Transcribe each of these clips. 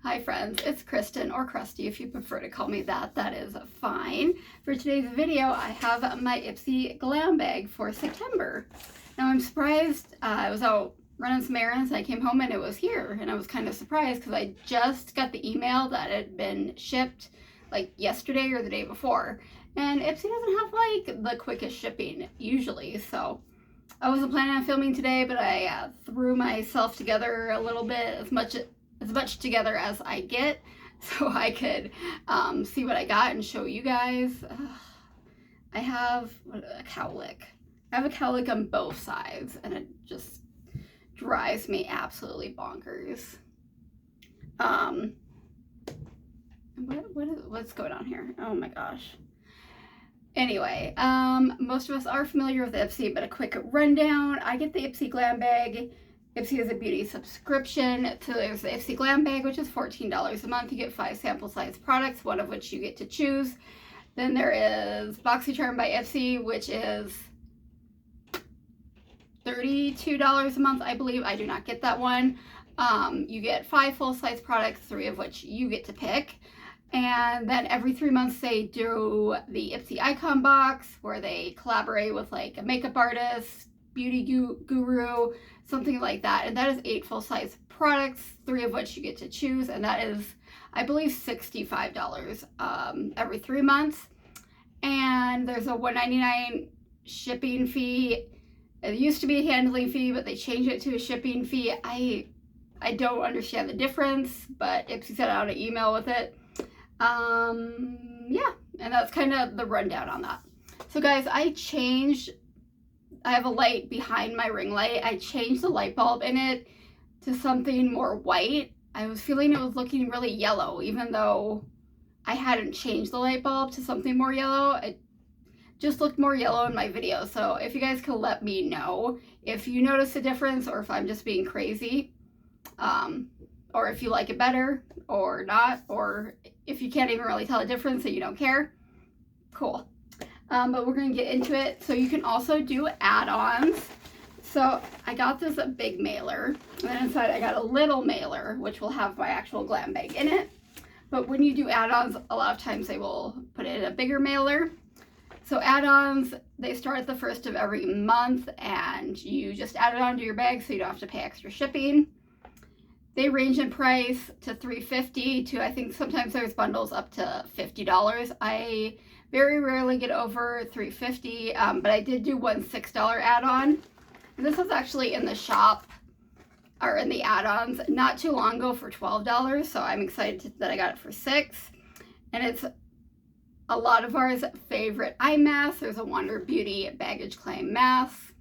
Hi friends, it's Kristen, or Krusty if you prefer to call me that, that is fine. For today's video, I have my IPSY glam bag for September. Now I'm surprised, I was out running some errands and I came home and it was here, and I was kind of surprised because I just got the email that it had been shipped like yesterday or the day before, and IPSY doesn't have like the quickest shipping usually, so I wasn't planning on filming today, but I threw myself together a little bit, as much together as I get, so I could see what I got and show you guys. I have a cowlick. I have a cowlick on both sides, and it just drives me absolutely bonkers. What's going on here? Oh my gosh. Anyway, most of us are familiar with IPSY, but a quick rundown. I get the IPSY glam bag. IPSY is a beauty subscription. So there's the IPSY glam bag, which is $14 a month. You get 5 sample size products, one of which you get to choose. Then there is BoxyCharm by IPSY, which is $32 a month, I believe. I do not get that one. You get 5 full size products, 3 of which you get to pick. And then every 3 months they do the IPSY icon box, where they collaborate with like a makeup artist, beauty guru, something like that. And that is 8 full-size products, 3 of which you get to choose, and that is, I believe, $65 every 3 months. And there's a $1.99 shipping fee. It used to be a handling fee, but they changed it to a shipping fee. I don't understand the difference, but IPSY sent out an email with it. Yeah, and that's kind of the rundown on that. So guys, I have a light behind my ring light. I changed the light bulb in it to something more white. I was feeling it was looking really yellow, even though I hadn't changed the light bulb to something more yellow. It just looked more yellow in my video. So if you guys could let me know if you notice a difference, or if I'm just being crazy, or if you like it better or not, or if you can't even really tell a difference and you don't care, cool. But we're going to get into it. So you can also do add-ons. So I got this a big mailer, and then inside I got a little mailer, which will have my actual glam bag in it. But when you do add-ons, a lot of times they will put it in a bigger mailer. So add-ons, they start at the 1st of every month, and you just add it onto your bag so you don't have to pay extra shipping. They range in price to $3.50 to, I think sometimes there's bundles up to $50. I very rarely get over $3.50, but I did do one $6 add-on. And this was actually in the shop, or in the add-ons, not too long ago for $12, so I'm excited that I got it for $6. And it's a lot of our favorite eye masks. There's a Wonder Beauty baggage claim mask.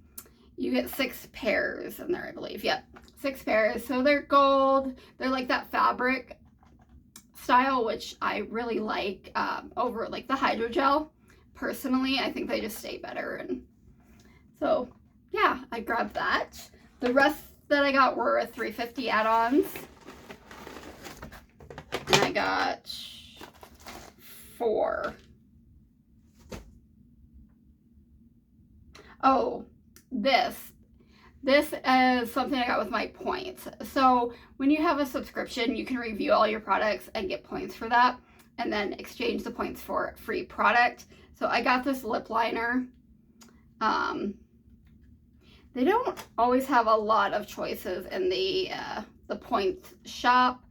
You get 6 pairs in there, I believe. Yep, 6 pairs. So they're gold. They're like that fabric style, which I really like over like the hydrogel. Personally, I think they just stay better. And so, yeah, I grabbed that. The rest that I got were $3.50 add-ons. And I got 4. Oh, this is something I got with my points. So when you have a subscription, you can review all your products and get points for that, and then exchange the points for a free product. So I got this lip liner. They don't always have a lot of choices in the points shop.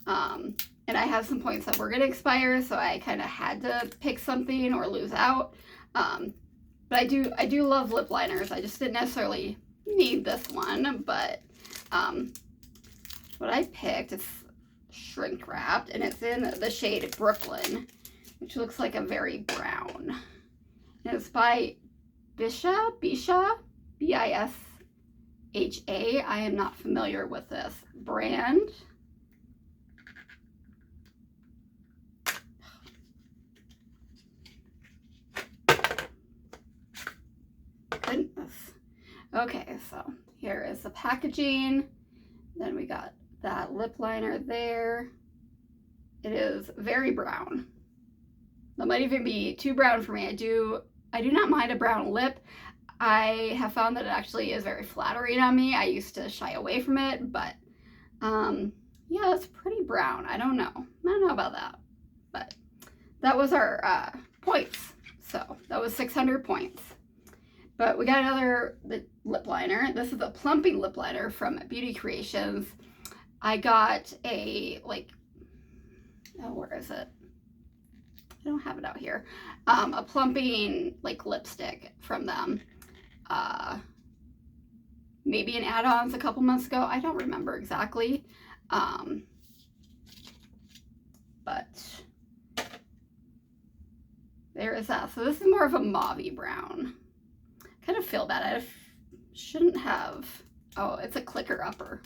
And I have some points that were going to expire, so I kind of had to pick something or lose out. But I do love lip liners. I just didn't necessarily need this one, but what I picked is shrink wrapped, and it's in the shade Brooklyn, which looks like a very brown. And it's by Bisha, B-I-S-H-A. I am not familiar with this brand. Goodness. Okay, so here is the packaging. Then we got that lip liner there. It is very brown. That might even be too brown for me. I do not mind a brown lip. I have found that it actually is very flattering on me. I used to shy away from it, but Yeah, it's pretty brown. I don't know about that. But that was our points. So that was 600 points. But we got another lip liner. This is a plumping lip liner from Beauty Creations. I got a, like, oh, where is it? I don't have it out here. A plumping, like, lipstick from them. Maybe in add-ons a couple months ago. I don't remember exactly. But there is that. So this is more of a mauve-y brown. Kind of feel bad. I shouldn't have. Oh, it's a clicker upper.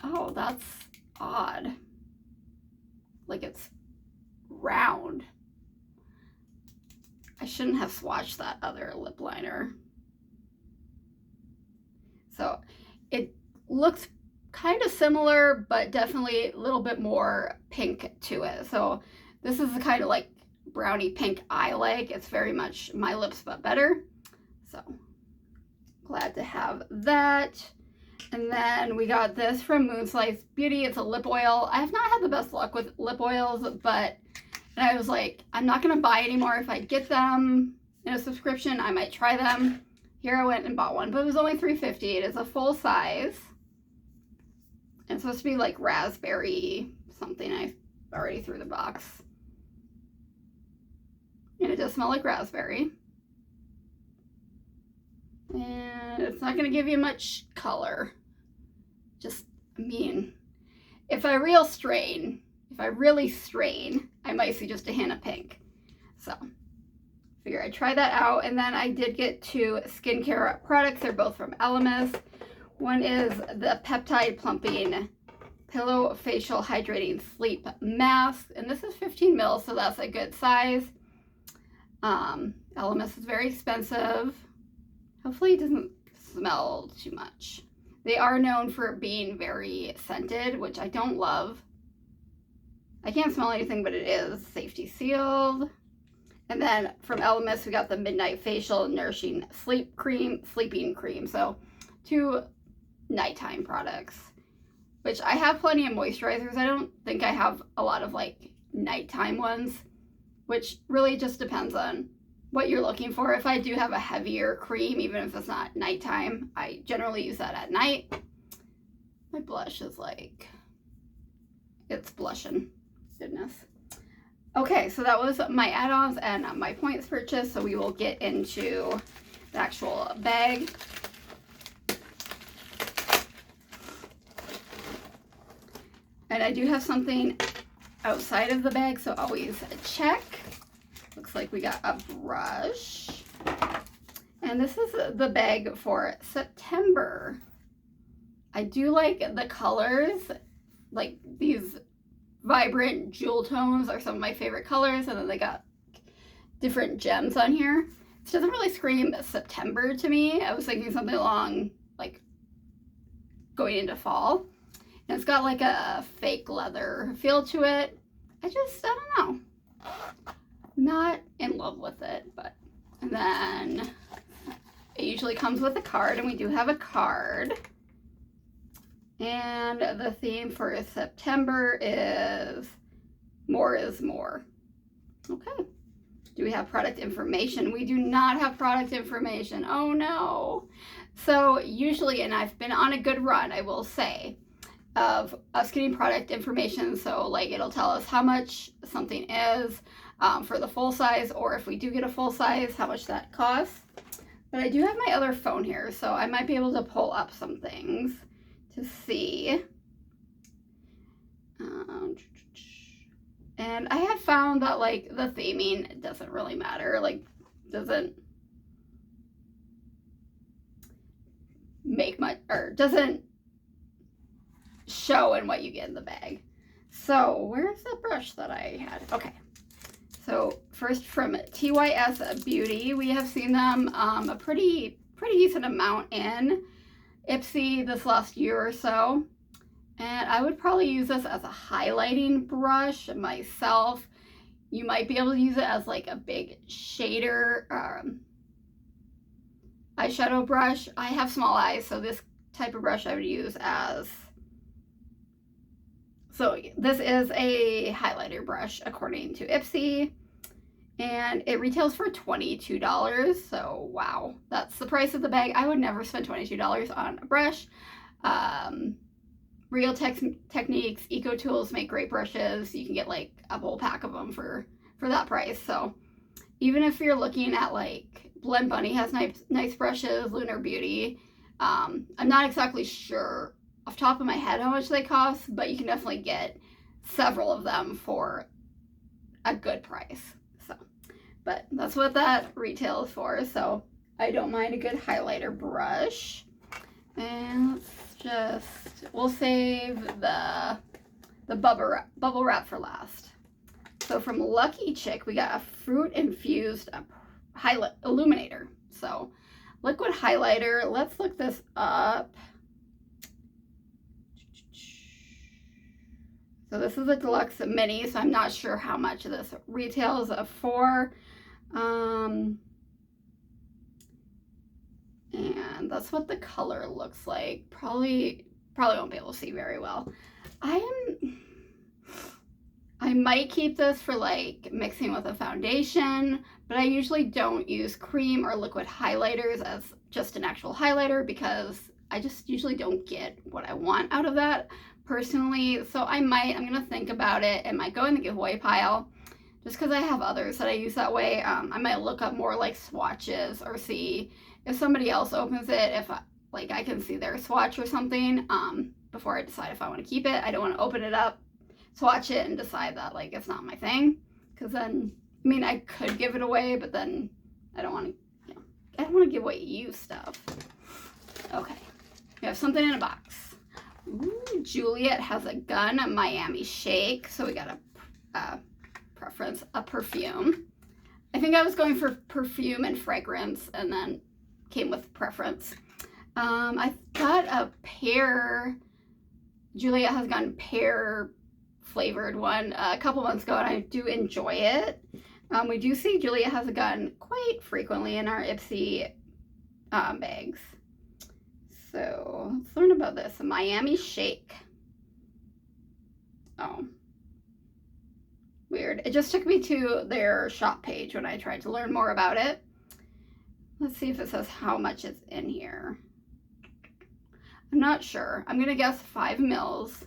Oh, that's odd. Like it's round. I shouldn't have swatched that other lip liner. So it looks kind of similar, but definitely a little bit more pink to it. So this is the kind of like brownie pink I like. It's very much my lips, but better. So glad to have that. And then we got this from Moonslice Beauty. It's a lip oil. I have not had the best luck with lip oils, but and I was like, I'm not going to buy anymore. If I get them in a subscription, I might try them. Here I went and bought one, but it was only $3.50. It is a full size. And it's supposed to be like raspberry something. I already threw the box. And it does smell like raspberry. And it's not going to give you much color. Just, I mean, if I really strain, I might see just a hint of pink. So, figure I'd try that out. And then I did get 2 skincare products. They're both from Elemis. One is the Peptide Plumping Pillow Facial Hydrating Sleep Mask. And this is 15 mils, so that's a good size. Elemis is very expensive. Hopefully it doesn't smell too much. They are known for being very scented, which I don't love. I can't smell anything, but it is safety sealed. And then from Elemis, we got the Midnight Facial Nourishing Sleeping Cream. So 2 nighttime products, which I have plenty of moisturizers. I don't think I have a lot of like nighttime ones, which really just depends on what you're looking for. If I do have a heavier cream, even if it's not nighttime, I generally use that at night. My blush is like, it's blushing. Goodness. Okay, so that was my add-ons and my points purchase. So we will get into the actual bag. And I do have something outside of the bag, so always check. Looks like we got a brush. And this is the bag for September. I do like the colors. Like these vibrant jewel tones are some of my favorite colors. And then they got different gems on here. It doesn't really scream September to me. I was thinking something along like going into fall. And it's got like a fake leather feel to it. I don't know. Not in love with it, but. And then it usually comes with a card, and we do have a card. And the theme for September is more is more. Okay. Do we have product information? We do not have product information. Oh no. So usually, and I've been on a good run, I will say, of us getting product information. So like it'll tell us how much something is for the full size, or if we do get a full size, how much that costs. But I do have my other phone here, so I might be able to pull up some things to see. And I have found that like the theming doesn't really matter, like doesn't make much, or doesn't show in what you get in the bag. So where's the brush that I had? Okay. So first from TYS Beauty, we have seen them a pretty decent amount in IPSY this last year or so. And I would probably use this as a highlighting brush myself. You might be able to use it as like a big shader eyeshadow brush. I have small eyes, so this type of brush I would use as So this is a highlighter brush according to IPSY, and it retails for $22. So wow, that's the price of the bag. I would never spend $22 on a brush. Real Techniques Eco Tools make great brushes. You can get like a whole pack of them for that price. So even if you're looking at like Blend Bunny has nice brushes, Lunar Beauty. I'm not exactly sure off the top of my head how much they cost, but you can definitely get several of them for a good price. So, but that's what that retails for. So I don't mind a good highlighter brush. And we'll save the bubble wrap for last. So from Lucky Chick, we got a fruit infused highlight illuminator. So liquid highlighter, let's look this up. So this is a deluxe mini, so I'm not sure how much this retails for. And that's what the color looks like. Probably won't be able to see very well. I might keep this for like mixing with a foundation, but I usually don't use cream or liquid highlighters as just an actual highlighter because I just usually don't get what I want out of that personally. So I'm gonna think about it. It might go in the giveaway pile just because I have others that I use that way. I might look up more like swatches or see if somebody else opens it, if I can see their swatch or something before I decide if I want to keep it. I don't want to open it up, swatch it, and decide that like it's not my thing, because then I could give it away, but then I don't want to give away used stuff. Okay, we have something in a box. Ooh, Juliet has a gun, a Miami Shake. So we got a perfume. I think I was going for perfume and fragrance, and then came with preference. I got a pear. Juliet has gotten pear flavored one a couple months ago, and I do enjoy it. We do see Juliet has a gun quite frequently in our IPSY bags. So let's learn about this. A Miami Shake. Oh, weird. It just took me to their shop page when I tried to learn more about it. Let's see if it says how much is in here. I'm not sure. I'm gonna guess 5 mils.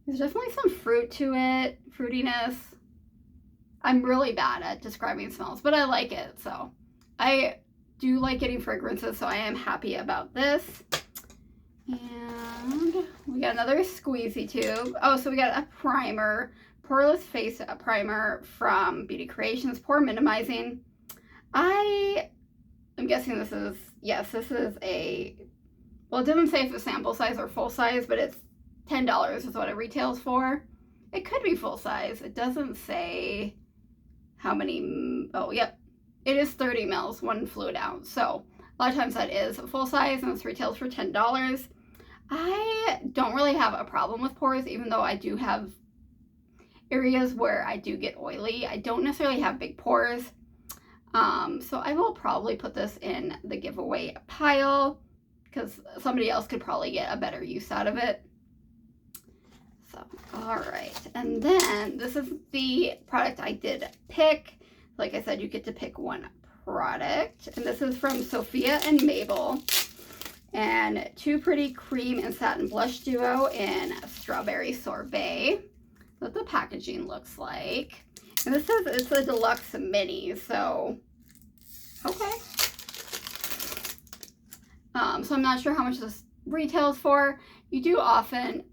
There's definitely some fruit to it, fruitiness. I'm really bad at describing smells, but I like it. So I do like getting fragrances, so I am happy about this. And we got another squeezy tube. Oh, so we got a primer, poreless face primer from Beauty Creations, pore minimizing. I'm guessing this is, yes, this is a, well, it doesn't say if it's sample size or full size, but it's $10 is what it retails for. It could be full size. It doesn't say how many, oh, yep. It is 30 mils, 1 fluid ounce. So a lot of times that is full size, and this retails for $10. I don't really have a problem with pores, even though I do have areas where I do get oily. I don't necessarily have big pores. So I will probably put this in the giveaway pile because somebody else could probably get a better use out of it. So, all right. And then this is the product I did pick. Like I said, you get to pick one product. And this is from Sophia and Mabel. And Too Pretty Cream and Satin Blush Duo in Strawberry Sorbet. That's what the packaging looks like. And this says it's a deluxe mini, so okay. So I'm not sure how much this retails for. You do often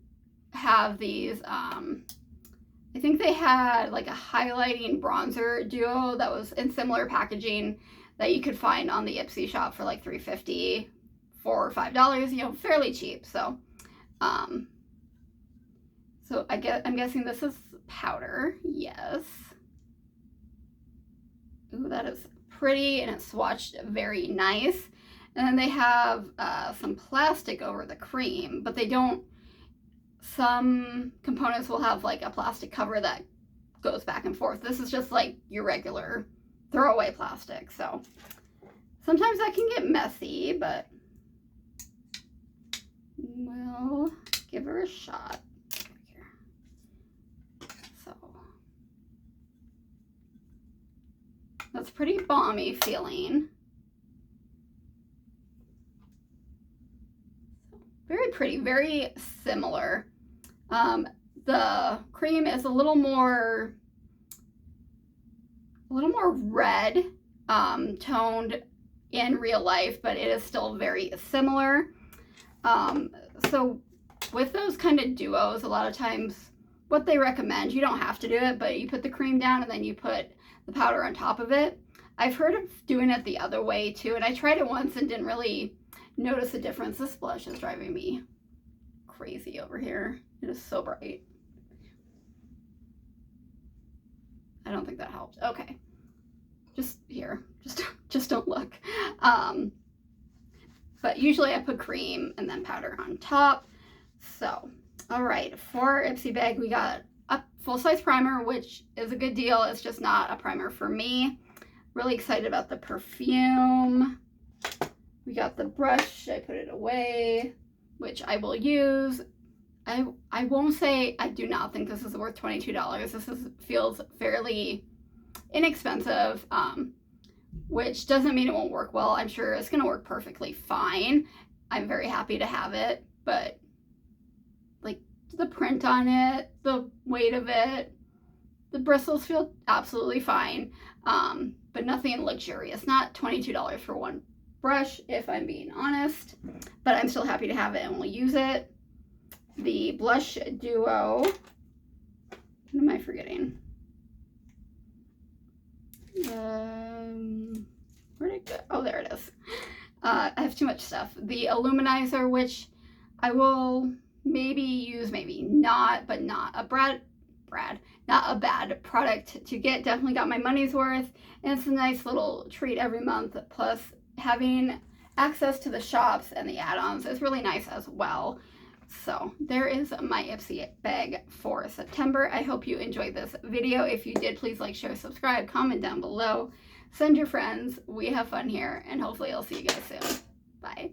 have these, I think they had like a highlighting bronzer duo that was in similar packaging that you could find on the IPSY shop for like $3.50, $4 or $5, you know, fairly cheap. So, so I'm guessing this is powder, yes. Ooh, that is pretty, and it's swatched very nice. And then they have some plastic over the cream, but they don't, some components will have like a plastic cover that goes back and forth. This is just like your regular throwaway plastic. So sometimes that can get messy, but we'll give her a shot. So that's pretty balmy feeling. Very pretty, very similar. The cream is a little more red toned in real life, but it is still very similar. So with those kind of duos, a lot of times what they recommend, you don't have to do it, but you put the cream down and then you put the powder on top of it. I've heard of doing it the other way too, and I tried it once and didn't really notice a difference. This blush is driving me crazy over here. It is so bright. I don't think that helped. Okay. Just here. Just don't look. But usually I put cream and then powder on top. So, all right, for our IPSY bag, we got a full-size primer, which is a good deal. It's just not a primer for me. Really excited about the perfume. We got the brush. I put it away, which I will use. I won't say I do not think this is worth $22. This feels fairly inexpensive, which doesn't mean it won't work well. I'm sure it's going to work perfectly fine. I'm very happy to have it, but like the print on it, the weight of it, the bristles feel absolutely fine, but nothing luxurious. Not $22 for one brush, if I'm being honest, but I'm still happy to have it and will use it. The blush duo, what am I forgetting? Where'd it go? Oh, there it is. I have too much stuff. The Illuminizer, which I will maybe use, maybe not, but not a not a bad product to get. Definitely got my money's worth, and it's a nice little treat every month. Plus, having access to the shops and the add-ons is really nice as well. So there is my IPSY bag for September. I hope you enjoyed this video. If you did, please like, share, subscribe, comment down below. Send your friends. We have fun here, and hopefully I'll see you guys soon. Bye.